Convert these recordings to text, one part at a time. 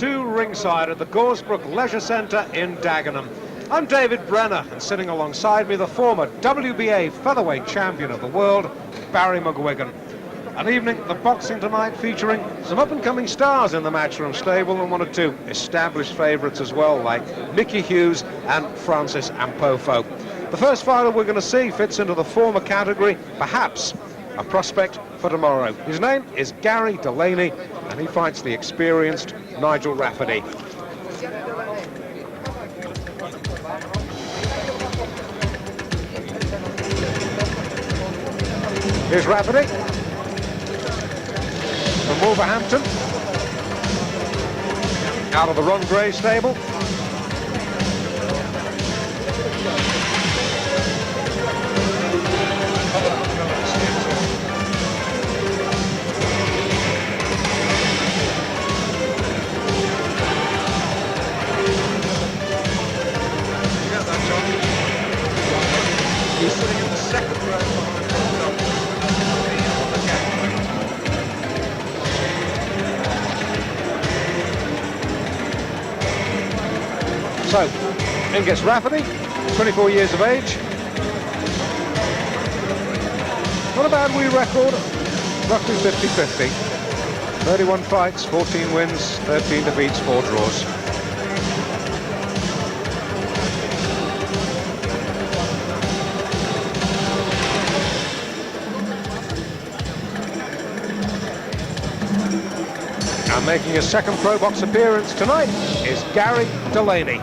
2 ringside at the Goresbrook Leisure Centre in Dagenham. I'm David Brenner, and sitting alongside me the former WBA featherweight champion of the world, Barry McGuigan. An evening of boxing tonight featuring some up-and-coming stars in the Matchroom stable and one or two established favourites as well, like Mickey Hughes and Francis Ampofo. The first fighter we're going to see fits into the former category, perhaps a prospect for tomorrow. His name is Garry Delaney, and he fights the experienced Nigel Rafferty. Here's Rafferty from Wolverhampton, out of the Ron Gray stable. He's sitting in the second row behind the So, in gets Rafferty, 24 years of age. Not a bad wee record, roughly 50-50. 31 fights, 14 wins, 13 defeats, 4 draws. And making his second pro box appearance tonight is Garry Delaney.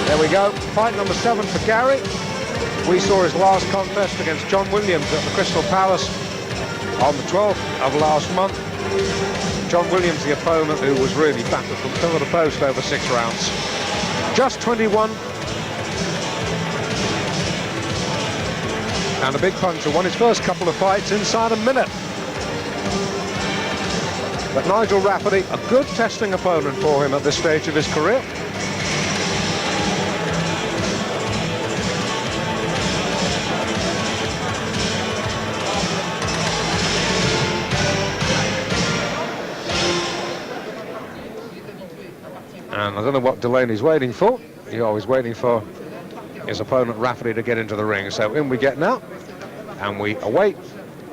There we go, fight number 7 for Garry. We saw his last contest against John Williams at the Crystal Palace on the 12th of last month. John Williams, the opponent, who was really battered from pillar to post over 6 rounds. Just 21. And a big puncher, won his first couple of fights inside a minute. But Nigel Rafferty, a good testing opponent for him at this stage of his career. And I don't know what Delaney's waiting for. He's always waiting for his opponent Rafferty to get into the ring. So in we get now, and we await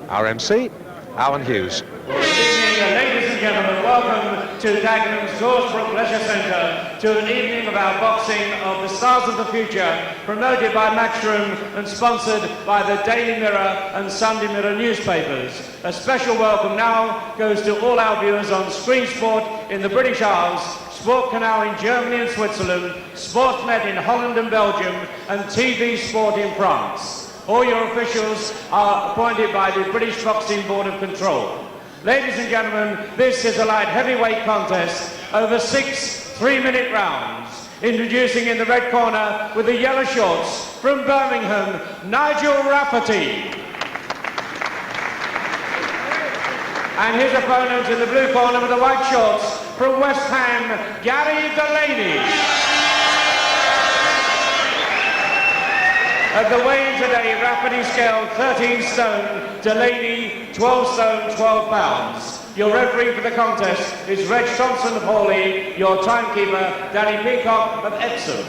our MC, Alan Hughes. Ladies and gentlemen, welcome to Dagenham's Goresbrook Leisure Centre to an evening of our boxing of the Stars of the Future, promoted by Matchroom and sponsored by the Daily Mirror and Sunday Mirror newspapers. A special welcome now goes to all our viewers on Screen Sport in the British Isles, Sport Canal in Germany and Switzerland, Sportsnet in Holland and Belgium, and TV Sport in France. All your officials are appointed by the British Boxing Board of Control. Ladies and gentlemen, this is a light heavyweight contest over 6 3-minute rounds. Introducing in the red corner with the yellow shorts from Birmingham, Nigel Rafferty. And his opponent in the blue corner with the white shorts from West Ham, Garry Delaney. At the weigh-in today, Rafferty scaled 13 stone, Delaney 12 stone, 12 pounds. Your referee for the contest is Reg Thompson of Hawley, your timekeeper, Danny Peacock of Epsom.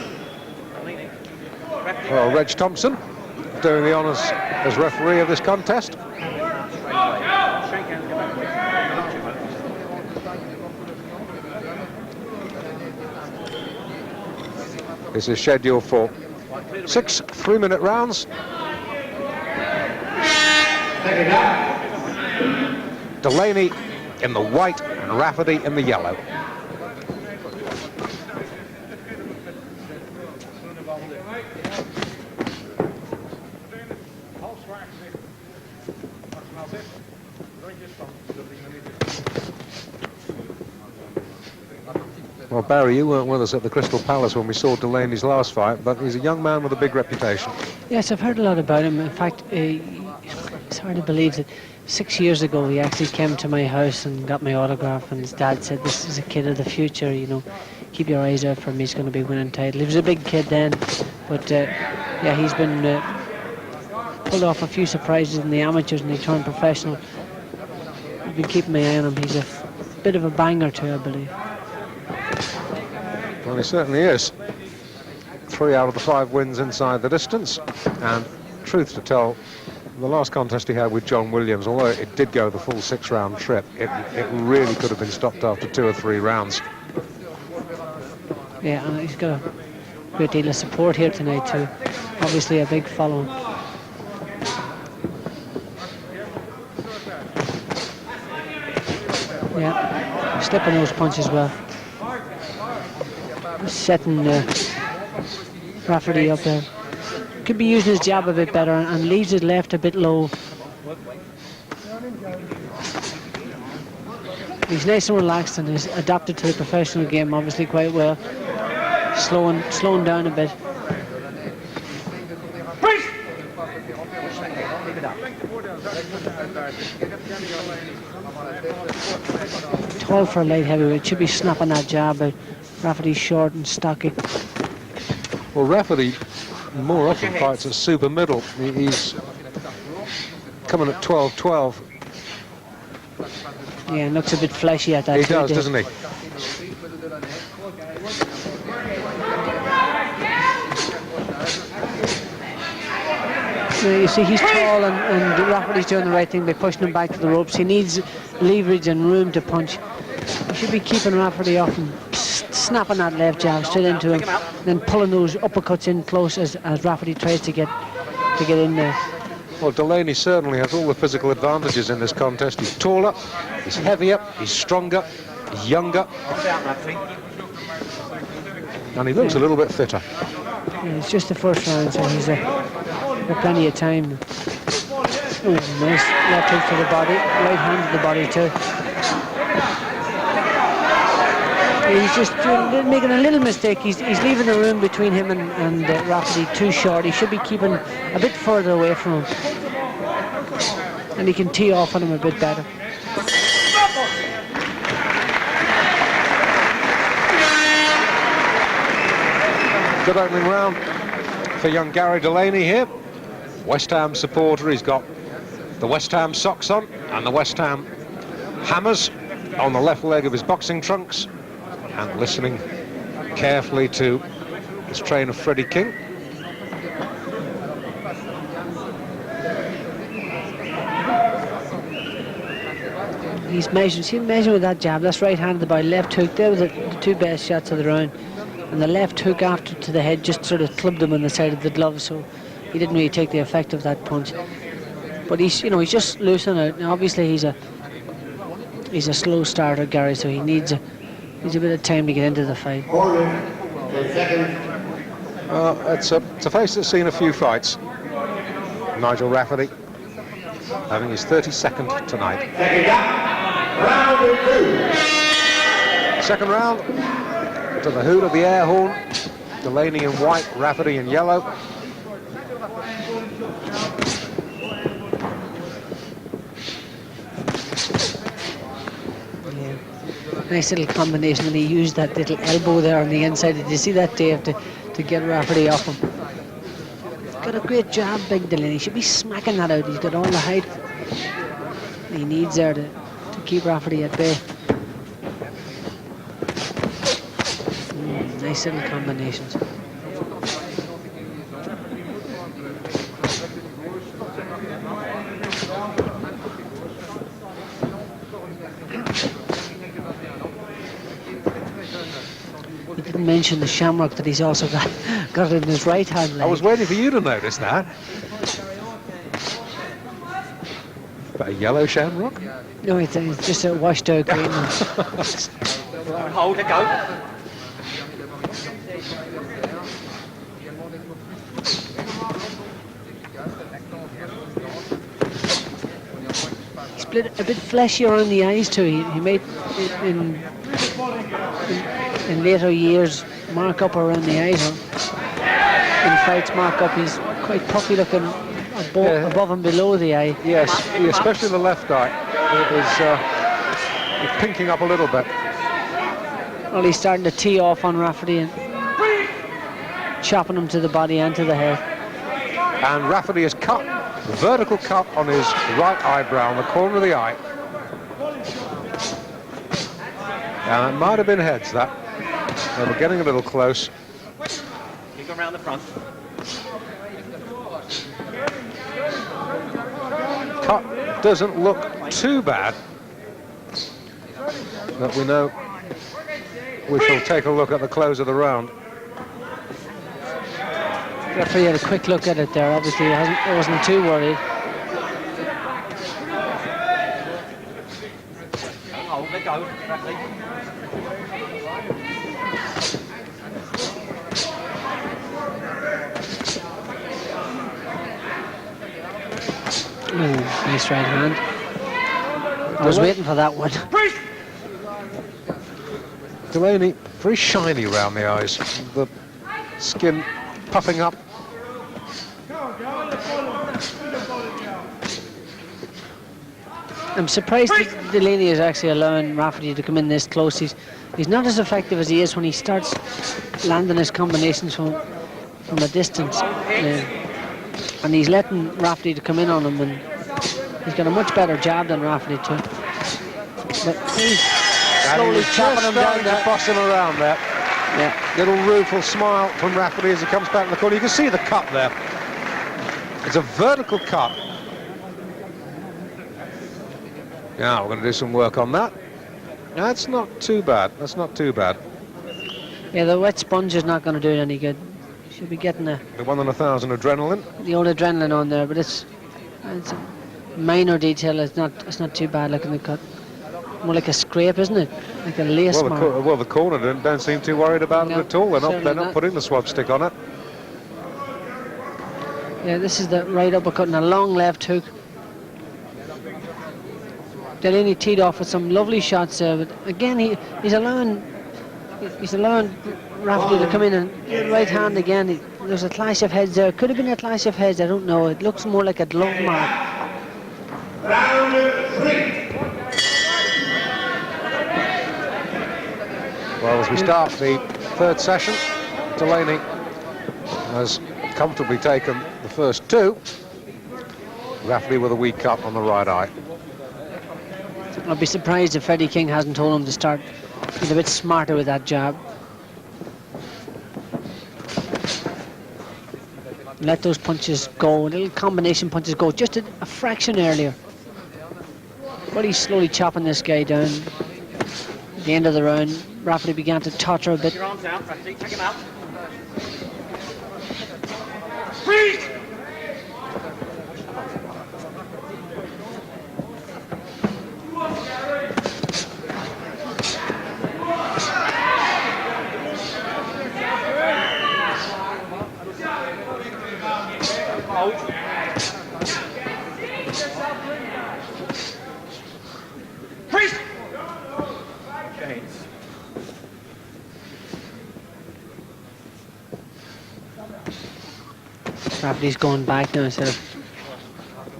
Well, Reg Thompson doing the honours as referee of this contest. This is scheduled for 6 3-minute rounds. Delaney in the white and Rafferty in the yellow. Well, Barry, you weren't with us at the Crystal Palace when we saw Delaney's last fight, but he's a young man with a big reputation. Yes, I've heard a lot about him. In fact, it's hard to believe that 6 years ago he actually came to my house and got my autograph, and his dad said, "This is a kid of the future, you know, keep your eyes out for him, he's going to be winning title." He was a big kid then, but yeah, he's been pulled off a few surprises in the amateurs and he turned professional. I've been keeping my eye on him. He's a bit of a banger too, I believe. Well, he certainly is. 3 out of the 5 wins inside the distance. And truth to tell, the last contest he had with John Williams, although it did go the full 6-round trip, it really could have been stopped after 2 or 3 rounds. Yeah, and he's got a great deal of support here tonight too. Obviously a big following. Yeah, slipping those punches well. Setting Rafferty up there. Could be using his jab a bit better and leaves his left a bit low. He's nice and relaxed and is adapted to the professional game obviously quite well. Slowing down a bit. Tall for a light heavyweight, should be snapping that jab out. Rafferty's short and stocky. Well, Rafferty more often fights at super middle. He's coming at 12-12. Yeah, and looks a bit fleshy at that. He does, doesn't he? You see, he's tall and Rafferty's doing the right thing by pushing him back to the ropes. He needs leverage and room to punch. He should be keeping Rafferty off and snapping that left jab straight into him, then pulling those uppercuts in close as Rafferty tries to get in there. Well, Delaney certainly has all the physical advantages in this contest. He's taller, he's heavier, he's stronger, he's younger, and he looks a little bit fitter. Yeah, it's just the first round, so he's got plenty of time. Oh, nice left hook to the body, right hand to the body too. He's just making a little mistake. He's leaving the room between him and Rafferty too short. He should be keeping a bit further away from him. And he can tee off on him a bit better. Good opening round for young Garry Delaney here. West Ham supporter. He's got the West Ham socks on and the West Ham hammers on the left leg of his boxing trunks, and listening carefully to his trainer Freddie King. He's measuring, see him measuring with that jab. That's right hand to the body, left hook. There were the 2 best shots of the round. And the left hook after to the head just sort of clubbed him on the side of the glove, so he didn't really take the effect of that punch. But he's just loosening out. Now obviously he's a slow starter, Garry, so he needs a bit of time to get into the fight. It's a face that's seen a few fights. Nigel Rafferty having his 32nd tonight. Second round to the hoot of the air horn. Delaney in white, Rafferty in yellow. Nice little combination, and he used that little elbow there on the inside. Did you see that, Dave, to get Rafferty off him? Got a great jab, big Delaney. He should be smacking that out. He's got all the height he needs there to keep Rafferty at bay. Nice little combinations. He didn't mention the shamrock that he's also got in his right hand leg. I was waiting for you to notice that. But a yellow shamrock? No, it's just a washed out green. Hold it, go. Split a bit fleshy around the eyes too. He made in later years mark up around the eyes. In fights, mark up. He's quite puffy looking above and below the eye. Yes, especially the left eye. It is pinking up a little bit. Well, he's starting to tee off on Rafferty and chopping him to the body and to the head. And Rafferty has cut, vertical cut on his right eyebrow, on the corner of the eye. It might have been heads, that. They were getting a little close. Keep going round the front. Cut doesn't look too bad. But we know we shall take a look at the close of the round. The referee had a quick look at it there. Obviously, he wasn't too worried. Oh, let go, referee. Nice right hand. I was waiting for that one. Delaney, very shiny round the eyes. The skin puffing up. I'm surprised that Delaney is actually allowing Rafferty to come in this close. He's not as effective as he is when he starts landing his combinations from a distance. And he's letting Rafferty to come in on him, and he's got a much better jab than Rafferty too. But he's slowly chopping him down there. Boss him around there. Yeah. Little rueful smile from Rafferty as he comes back in the corner. You can see the cut there. It's a vertical cut. Now we're going to do some work on that. That's not too bad. That's not too bad. Yeah, the wet sponge is not going to do it any good. Should be getting The 1 in 1,000 adrenaline. the old adrenaline on there, but it's a minor detail. It's not too bad looking the cut. More like a scrape, isn't it? Like a lace mark. Well, the corner don't seem too worried about it at all. They're not putting the swab stick on it. Yeah, this is the right uppercut and a long left hook. Delaney teed off with some lovely shots there, but again he's allowing Rafferty to come in and right hand again. There's a clash of heads there. Could have been a clash of heads, I don't know. It looks more like a glove mark. Round 3. Well, as we start the third session, Delaney has comfortably taken the first 2. Rafferty with a weak cut on the right eye. I'd be surprised if Freddie King hasn't told him to start being a bit smarter with that jab. Let those punches go, little combination punches go, just a fraction earlier. But he's slowly chopping this guy down. At the end of the round, Rafferty began to totter a bit. Your arms out, Rafferty, take him out. Freeze! Freeze! Rafferty's going back now instead of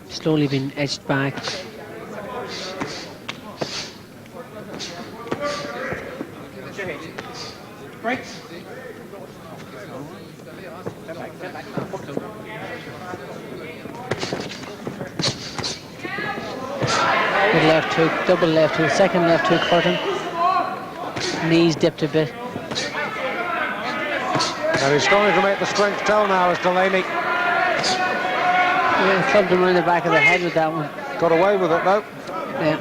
slowly being edged back. Break. Good left hook, double left hook, second left hook for him. Knees dipped a bit. And he's starting to make the strength tell now as Delaney. Yeah, clubbed him around the back of the head with that one. Got away with it though. Yeah.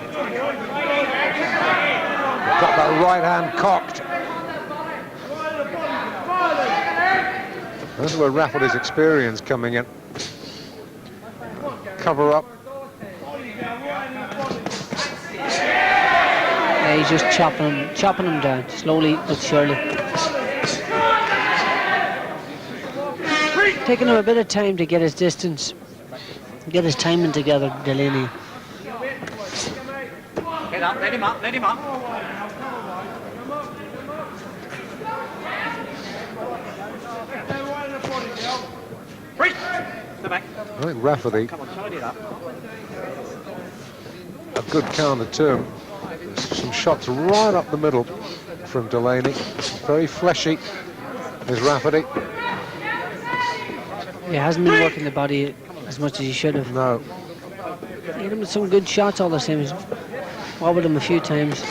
Got that right hand cocked. This is where Rafferty's experience coming in. Cover up. Yeah, he's just chopping him down, slowly but surely. Taking him a bit of time to get his distance, get his timing together, Delaney. Get up, let him up, let him up. Break! Step back. I think Rafferty, Come on, tidy it up. a good counter to him. Some shots right up the middle from Delaney. Very fleshy is Rafferty. He hasn't been working the body as much as he should have. No. He hit him with some good shots all the same. He's wobbled him a few times.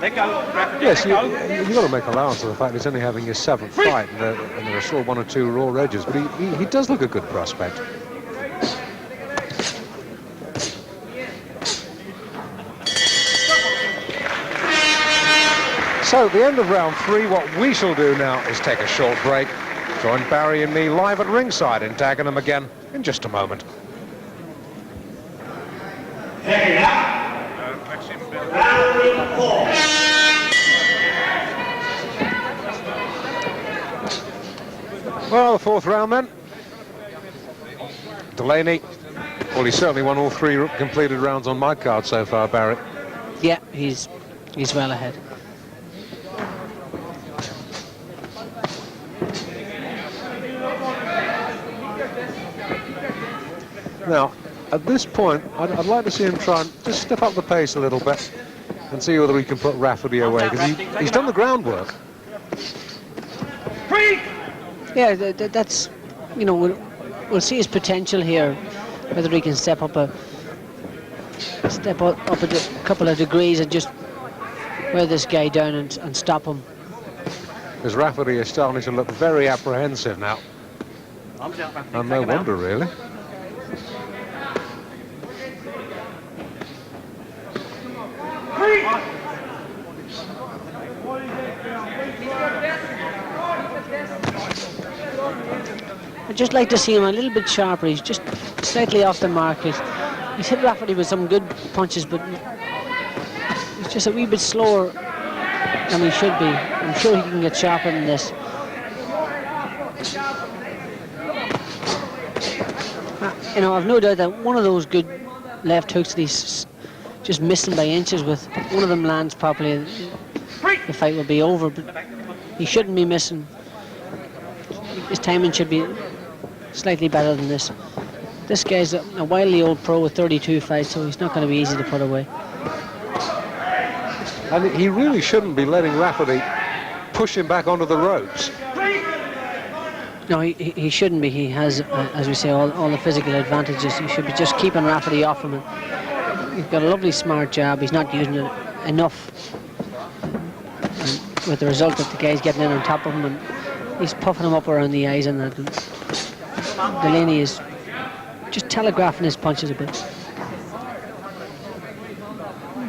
Let go, Rafferty. Yes, let go. you've got to make allowance for the fact he's only having his 7th fight, and there are still 1 or 2 raw edges, but he does look a good prospect. So, at the end of round 3, what we shall do now is take a short break. Join Barry and me live at ringside in Dagenham again in just a moment. Hey, now. Round 4. Well, the 4th round then. Delaney. Well, he's certainly won all 3 completed rounds on my card so far, Barry. Yeah, he's well ahead. Now, at this point, I'd like to see him try and just step up the pace a little bit and see whether he can put Rafferty away, because he's done the groundwork. Yeah, that's, you know, we'll see his potential here, whether he can step up a couple of degrees and just wear this guy down and stop him. Because Rafferty is starting to look very apprehensive now. And no wonder, really. I'd just like to see him a little bit sharper. He's just slightly off the mark. He's hit Rafferty with some good punches, but he's just a wee bit slower than he should be. I'm sure he can get sharper than this. You know, I've no doubt that one of those good left hooks that he's just missing by inches with, one of them lands properly, the fight will be over, but he shouldn't be missing. His timing should be slightly better than this. This guy's a wildly old pro with 32 fights, so he's not going to be easy to put away. And he really shouldn't be letting Rafferty push him back onto the ropes. No, he shouldn't be. He has, as we say, all the physical advantages. He should be just keeping Rafferty off him. He's got a lovely smart jab. He's not using it enough. And with the result that the guy's getting in on top of him, and he's puffing him up around the eyes, and that. Delaney is just telegraphing his punches a bit.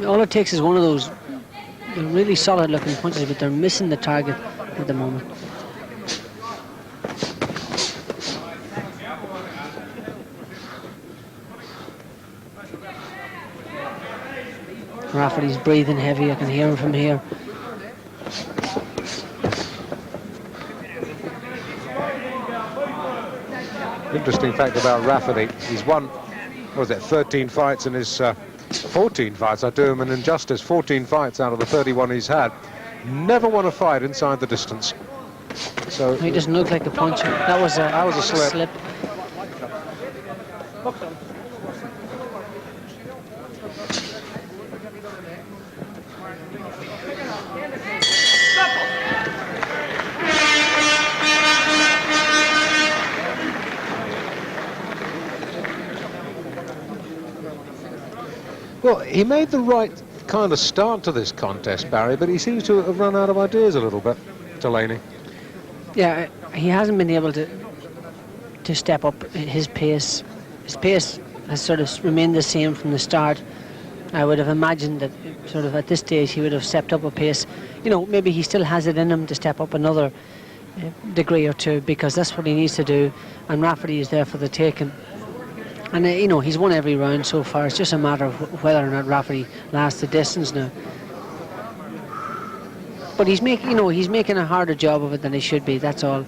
All it takes is one of those really solid looking punches, but they're missing the target at the moment. Rafferty's breathing heavy. I can hear him from here. Interesting fact about Rafferty, he's won, what was it, 13 fights in his 14 fights. I do him an injustice. 14 fights out of the 31 he's had. Never won a fight inside the distance. So he doesn't look like a puncher. That was a slip. Well, he made the right kind of start to this contest, Barry, but he seems to have run out of ideas a little bit, Delaney. Yeah, he hasn't been able to step up his pace. His pace has sort of remained the same from the start. I would have imagined that sort of at this stage he would have stepped up a pace. You know, maybe he still has it in him to step up another degree or two, because that's what he needs to do, and Rafferty is there for the taking. And you know, he's won every round so far. It's just a matter of whether or not Rafferty lasts the distance now. But he's making a harder job of it than he should be. That's all.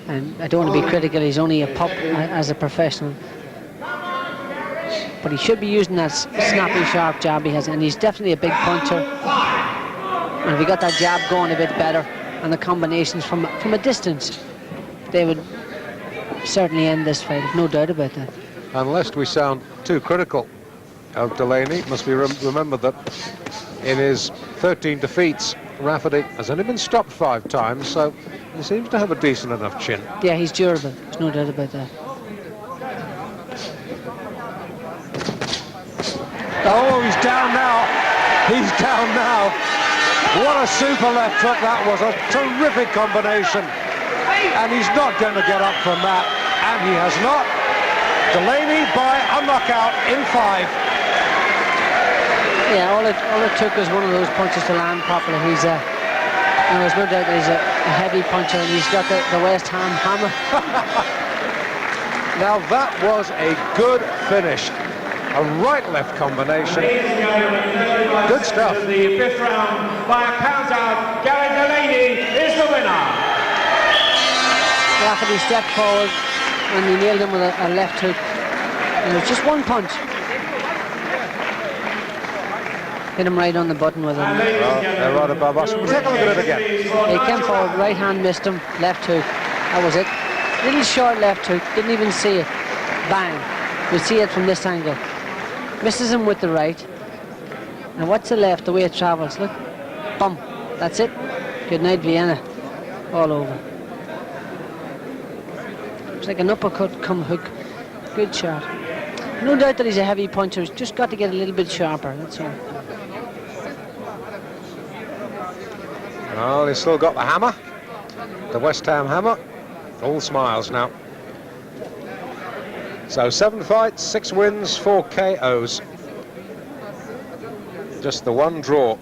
And I don't want to be critical. He's only a pup as a professional. But he should be using that snappy, sharp jab he has, and he's definitely a big puncher. And if he got that jab going a bit better, and the combinations from a distance, they would certainly end this fight. I've no doubt about that. Unless we sound too critical of Delaney, it must be remembered that in his 13 defeats, Rafferty has only been stopped 5 times, so he seems to have a decent enough chin. Yeah, he's durable. There's no doubt about that. Oh, he's down now. He's down now. What a super left hook that was, a terrific combination. And he's not going to get up from that, and he has not. Delaney by a knockout in 5. Yeah, all it took was one of those punches to land properly. He's there's no doubt that he's a heavy puncher, and he's got the West Ham hammer. Now that was a good finish. A right-left combination. Good stuff. The 5th round by a count out. Garry Delaney is the winner. Rafferty stepped forward and he nailed him with a left hook. And it was just one punch. Hit him right on the button with it. Well, they're right above us. We'll take a look at it again. He came forward, right hand missed him, left hook. That was it. Little short left hook, didn't even see it. Bang. We see it from this angle. Misses him with the right. And what's the left, the way it travels? Look. Bum. That's it. Good night, Vienna. All over. It's like an uppercut come hook. Good shot. No doubt that he's a heavy puncher. He's just got to get a little bit sharper, that's all. Well, he's still got the hammer. The West Ham hammer. All smiles now. So 7 fights, 6 wins, 4 KOs. Just the one draw.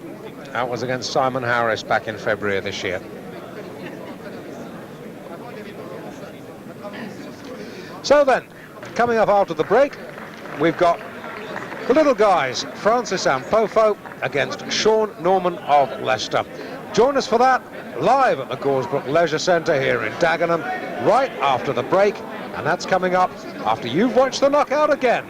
That was against Simon Harris back in February of this year. So then, coming up after the break, we've got the little guys, Francis Ampofo against Sean Norman of Leicester. Join us for that live at the Goresbrook Leisure Centre here in Dagenham right after the break, and that's coming up after you've watched the knockout again.